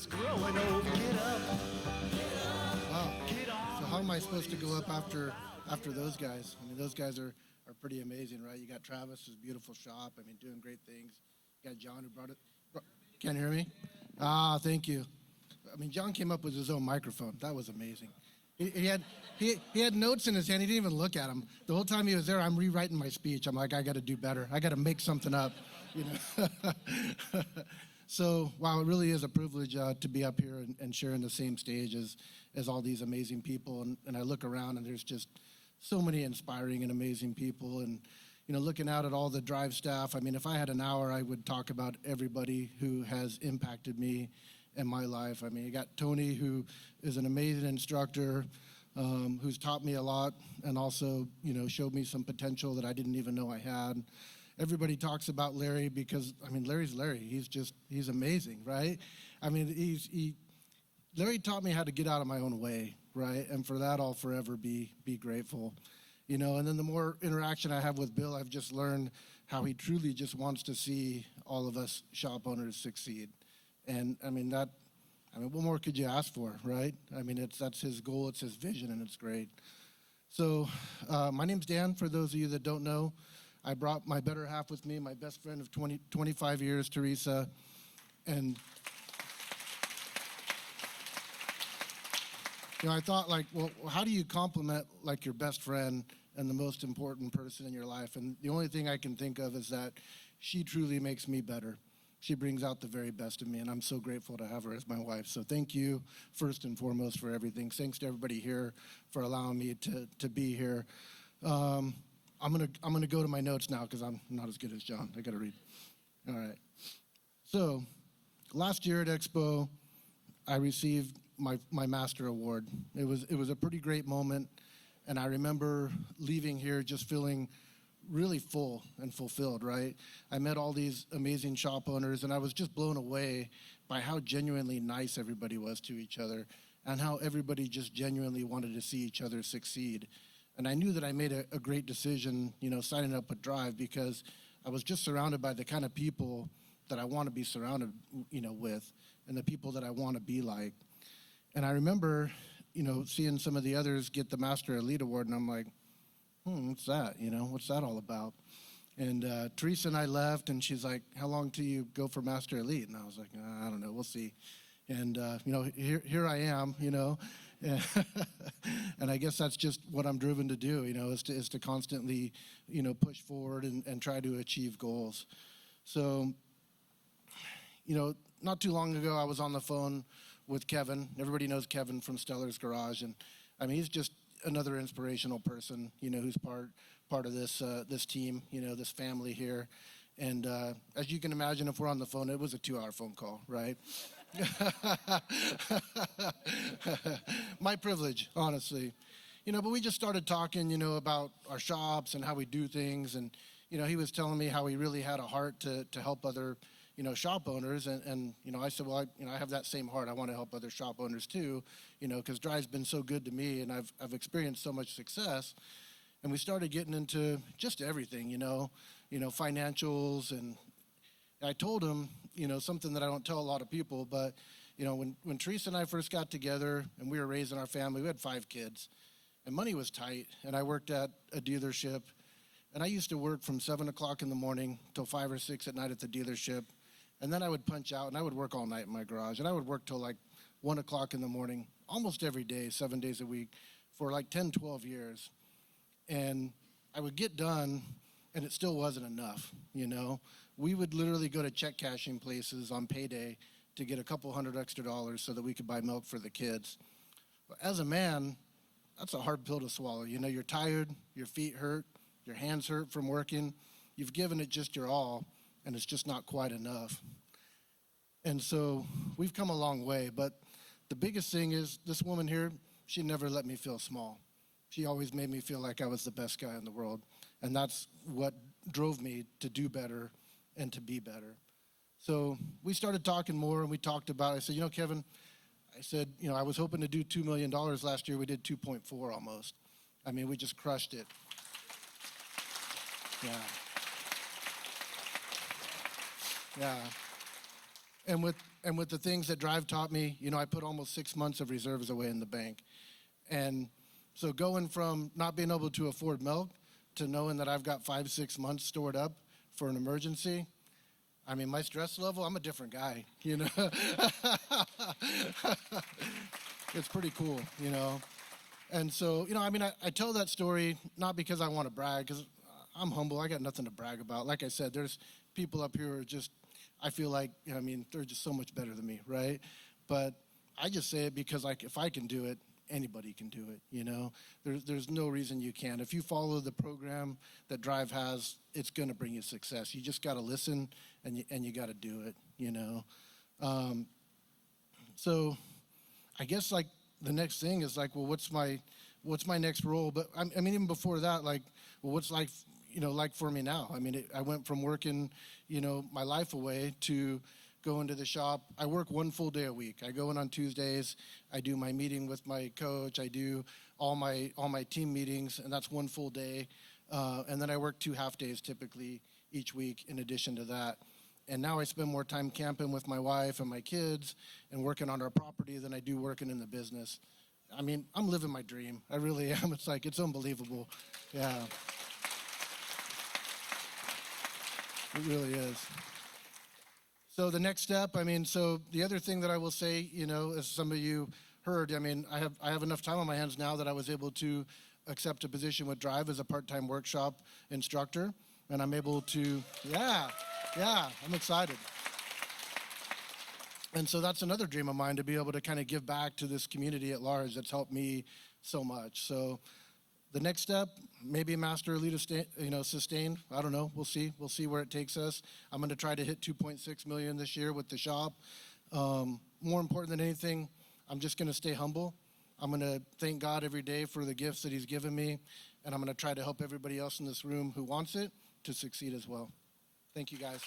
Growing old, get up. Wow. So how am I supposed to go up after those guys? I mean, those guys are pretty amazing, right? You got Travis's beautiful shop. I mean, doing great things. You got John who brought it. Can't hear me? Ah, thank you. I mean, John came up with his own microphone. That was amazing. He had notes in his hand. He didn't even look at them. The whole time he was there, I'm rewriting my speech. I'm like, I got to do better. I got to make something up, you know. So, wow, it really is a privilege to be up here and sharing the same stage as all these amazing people. And I look around and there's just so many inspiring and amazing people. And, you know, looking out at all the drive staff, I mean, if I had an hour, I would talk about everybody who has impacted me in my life. I mean, you got Tony, who is an amazing instructor, who's taught me a lot and also, you know, showed me some potential that I didn't even know I had. Everybody talks about Larry because, I mean, Larry's Larry. He's amazing, right? I mean, Larry taught me how to get out of my own way, right? And for that, I'll forever be grateful. You know, and then the more interaction I have with Bill, I've just learned how he truly just wants to see all of us shop owners succeed. And I mean, what more could you ask for, right? I mean, that's his goal, it's his vision, and it's great. So my name's Dan, for those of you that don't know. I brought my better half with me, my best friend of 25 years, Teresa. And you know, I thought, like, well, how do you compliment like your best friend and the most important person in your life? And the only thing I can think of is that she truly makes me better. She brings out the very best of me, and I'm so grateful to have her as my wife. So thank you, first and foremost, for everything. Thanks to everybody here for allowing me to be here. I'm gonna go to my notes now because I'm not as good as John. I gotta read. All right. So last year at Expo, I received my Master Award. It was a pretty great moment, and I remember leaving here just feeling really full and fulfilled, right? I met all these amazing shop owners, and I was just blown away by how genuinely nice everybody was to each other and how everybody just genuinely wanted to see each other succeed. And I knew that I made a great decision, you know, signing up with Drive, because I was just surrounded by the kind of people that I want to be surrounded, you know, with, and the people that I want to be like. And I remember, you know, seeing some of the others get the Master Elite Award, and I'm like, what's that? You know, what's that all about? And Teresa and I left, and she's like, how long till you go for Master Elite? And I was like, I don't know, we'll see. And, you know, here I am, you know, and I guess that's just what I'm driven to do, you know, is to constantly, you know, push forward and try to achieve goals. So, you know, not too long ago, I was on the phone with Kevin. Everybody knows Kevin from Stellar's Garage. And I mean, he's just another inspirational person, you know, who's part of this team, you know, this family here. And as you can imagine, if we're on the phone, it was a 2-hour phone call, right? My privilege, honestly. You know, but we just started talking, you know, about our shops and how we do things. And, you know, he was telling me how he really had a heart to help other, you know, shop owners. And you know, I said, well, I have that same heart. I want to help other shop owners too, you know, because Drive's been so good to me, and I've experienced so much success. And we started getting into just everything, you know, financials. And I told him, you know, something that I don't tell a lot of people, but, you know, when Teresa and I first got together and we were raising our family, we had 5 kids, and money was tight. And I worked at a dealership, and I used to work from 7 o'clock in the morning till 5 or 6 at night at the dealership. And then I would punch out, and I would work all night in my garage. And I would work till like 1 o'clock in the morning, almost every day, 7 days a week, for like 10, 12 years. And I would get done, and it still wasn't enough, you know. We would literally go to check cashing places on payday to get a couple $100 extra so that we could buy milk for the kids. But as a man, that's a hard pill to swallow. You know, you're tired, your feet hurt, your hands hurt from working. You've given it just your all, and it's just not quite enough. And so we've come a long way, but the biggest thing is this woman here, she never let me feel small. She always made me feel like I was the best guy in the world. And that's what drove me to do better and to be better. So we started talking more, and we talked about, I said, you know, Kevin, I said, you know, I was hoping to do $2 million last year. We did 2.4 almost. I mean, we just crushed it. Yeah. Yeah. And with the things that Drive taught me, I put almost 6 months of reserves away in the bank. And so going from not being able to afford milk to knowing that I've got 5, 6 months stored up for an emergency, I mean, my stress level, I'm a different guy, It's pretty cool. And so, I tell that story not because I want to brag, because I'm humble. I got nothing to brag about. Like I said, there's people up here who are just, I feel like, they're just so much better than me, right? But I just say it because, like, if I can do it, anybody can do it, There's no reason you can't. If you follow the program that Drive has, it's going to bring you success. You just got to listen, and you got to do it, So I guess, like, the next thing is, like, well, what's my next role? But I mean, even before that, like, well, what's life, like for me now? I mean, I went from working, my life away to go into the shop. I work 1 full day a week. I go in on Tuesdays. I do my meeting with my coach. I do all my team meetings, and that's 1 full day. And then I work 2 half days typically each week in addition to that. And now I spend more time camping with my wife and my kids and working on our property than I do working in the business. I mean, I'm living my dream. I really am. It's unbelievable. Yeah. It really is. So the next step, so the other thing that I will say, as some of you heard, I have enough time on my hands now that I was able to accept a position with Drive as a part-time workshop instructor. And I'm able to, I'm excited. And so that's another dream of mine, to be able to kind of give back to this community at large that's helped me so much. So the next step, maybe master elite, sustained. I don't know. We'll see. We'll see where it takes us. I'm going to try to hit 2.6 million this year with the shop. More important than anything, I'm just going to stay humble. I'm going to thank God every day for the gifts that he's given me. And I'm going to try to help everybody else in this room who wants it to succeed as well. Thank you, guys.